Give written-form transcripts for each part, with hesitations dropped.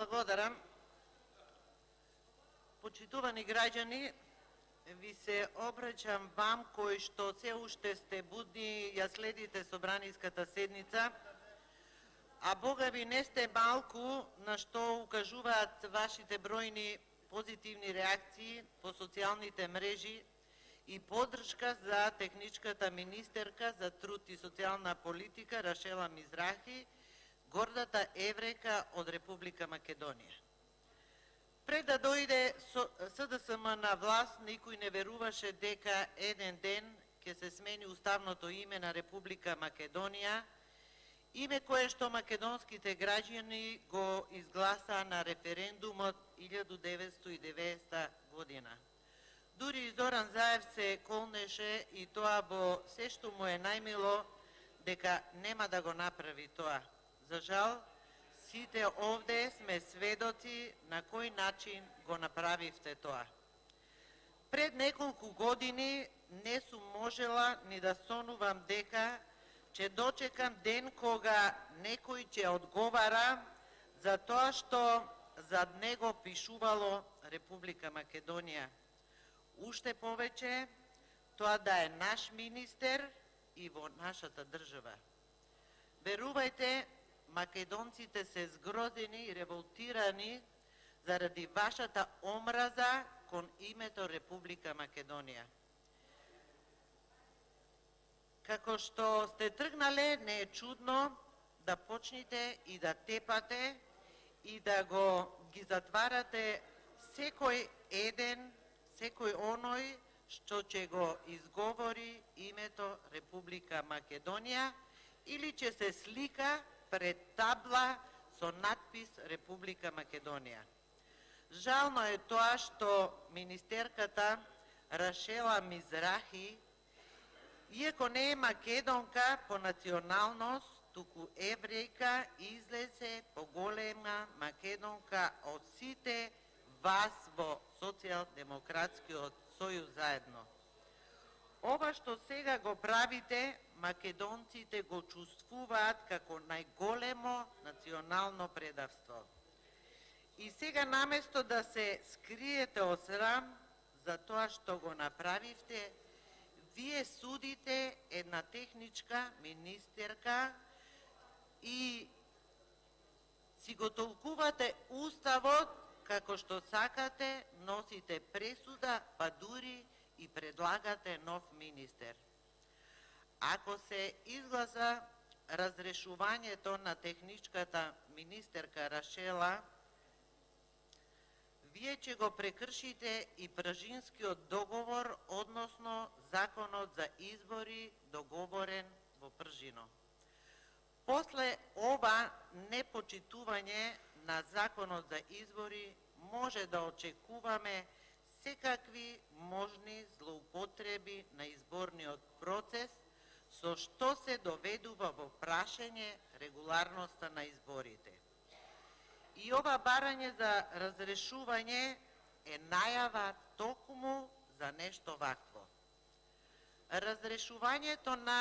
Благодарам. Почитувани граѓани, ви се обраќам вам кои што се уште сте будни, ја следите собраниската седница, а Бога ви не сте малку, на што укажуваат вашите бројни позитивни реакции по социјалните мрежи и поддршка за техничката министерка за труд и социјална политика Рашела Мизрахи, гордата еврејка од Република Македонија. Пред да дојде СДСМ на власт, никој не веруваше дека еден ден ќе се смени уставното име на Република Македонија, име кое што македонските граѓани го изгласаа на референдумот 1990 година. Дури и Зоран Заев се колнеше и тоа во се што му е најмило дека нема да го направи тоа. За жал, сите овде сме сведоци на кој начин го направивте тоа. Пред неколку години не сум можела ни да сонувам дека ќе дочекам ден кога некој ќе одговара за тоа што зад него пишувало Република Македонија. Уште повеќе, тоа да е наш министер и во нашата држава. Верувајте, македонците се згрозени и револтирани заради вашата омраза кон името Република Македонија. Како што сте тргнале, не е чудно да почнете и да тепате и да ги затварате секој еден, секој оној што ќе го изговори името Република Македонија или ќе се слика пред табла со надпис Република Македонија. Жално е тоа што министерката Рашела Мизрахи, иако не е македонка по националност, туку еврејка, излезе поголема македонка од сите вас во Социјалдемократскиот сојуз заедно. Ова што сега го правите, македонците го чувствуваат како најголемо национално предавство. И сега наместо да се скриете од срам за тоа што го направивте, вие судите една техничка министерка и си го толкувате уставот како што сакате, носите пресуда, па дури и предлагате нов министер. Ако се изгласа разрешувањето на техничката министерка Рашела, вие ќе го прекршите и Пражинскиот договор, односно законот за избори договорен во Пржино. После ова непочитување на законот за избори може да очекуваме секакви можни злоупотреби на изборниот процес, со што се доведува во прашање регуларноста на изборите. И ова барање за разрешување е најава токму за нешто вакво. Разрешувањето на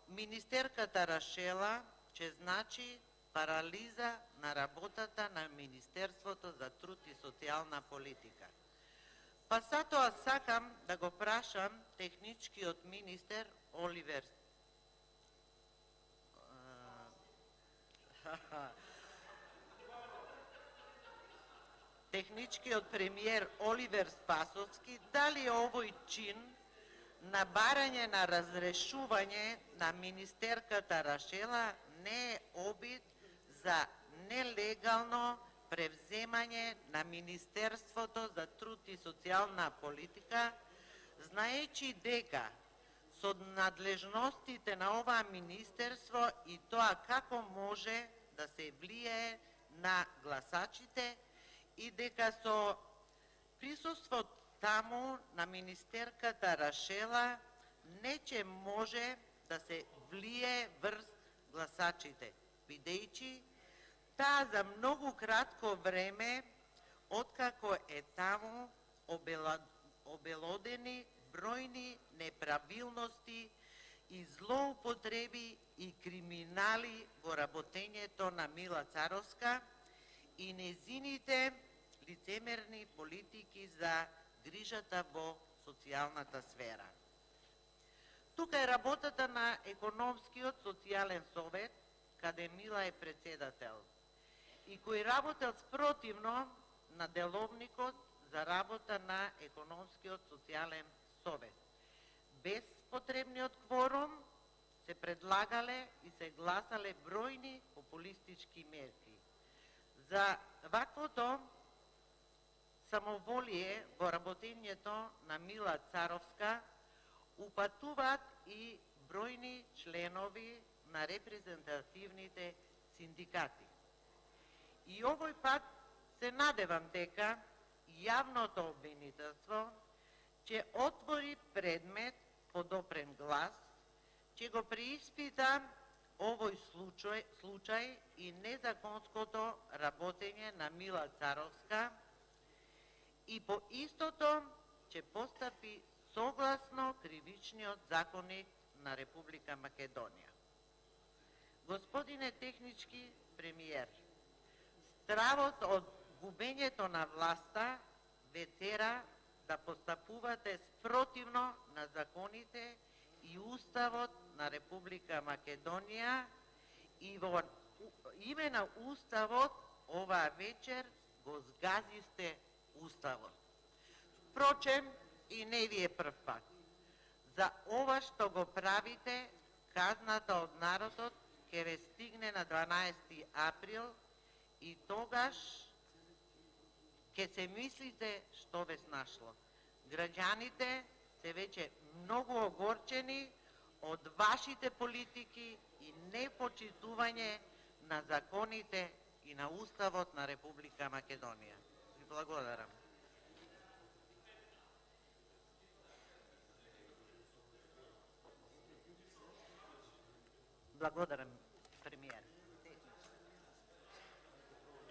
министерката Рашела ќе значи парализа на работата на Министерството за труд и социјална политика. Па затоа сакам да го прашам техничкиот министер Оливер техничкиот премиер Оливер Спасовски, дали овој чин на барање на разрешување на министерката Рашела не е обид за нелегално превземање на Министерството за труд и социјална политика, знаејќи дека со надлежностите на ова министерство и тоа како може да се влијае на гласачите и дека со присуство таму на министерката Рашела не ќе може да се влијае врз гласачите, бидејќи таа за многу кратко време, откако е таму, обелодени бројни неправилности и злоупотреби и криминали во работењето на Мила Царовска и незините лицемерни политики за грижата во социјалната сфера. Тука е работата на Економскиот социјален совет, каде Мила е председател, и кој работел спротивно на деловникот за работа на Економскиот социјален совет. Без потребниот кворум се предлагале и се гласале бројни популистички мерки. За ваквото самоволие во работењето на Мила Царовска упатуваат и бројни членови на репрезентативните синдикати. И овој пат се надевам дека јавното обвинителство ќе отвори предмет подопрен глас, ќе го преиспита овој случај и незаконското работење на Мила Царовска и по истото ќе постапи согласно кривичниот законник на Република Македонија. Господине технички премиер, стравот од губењето на власта ве тера да постапувате спротивно на законите и Уставот на Република Македонија и во име на Уставот оваа вечер го згазисте Уставот. Впрочем, и не ви е прв пат. За ова што го правите, казната од народот ќе ве стигне на 12 април и тогаш ќе се мислите што ве снашло. Граѓаните се веќе многу огорчени од вашите политики и непочитување на законите и на Уставот на Република Македонија. Ви благодарам. Благодарам, премиер.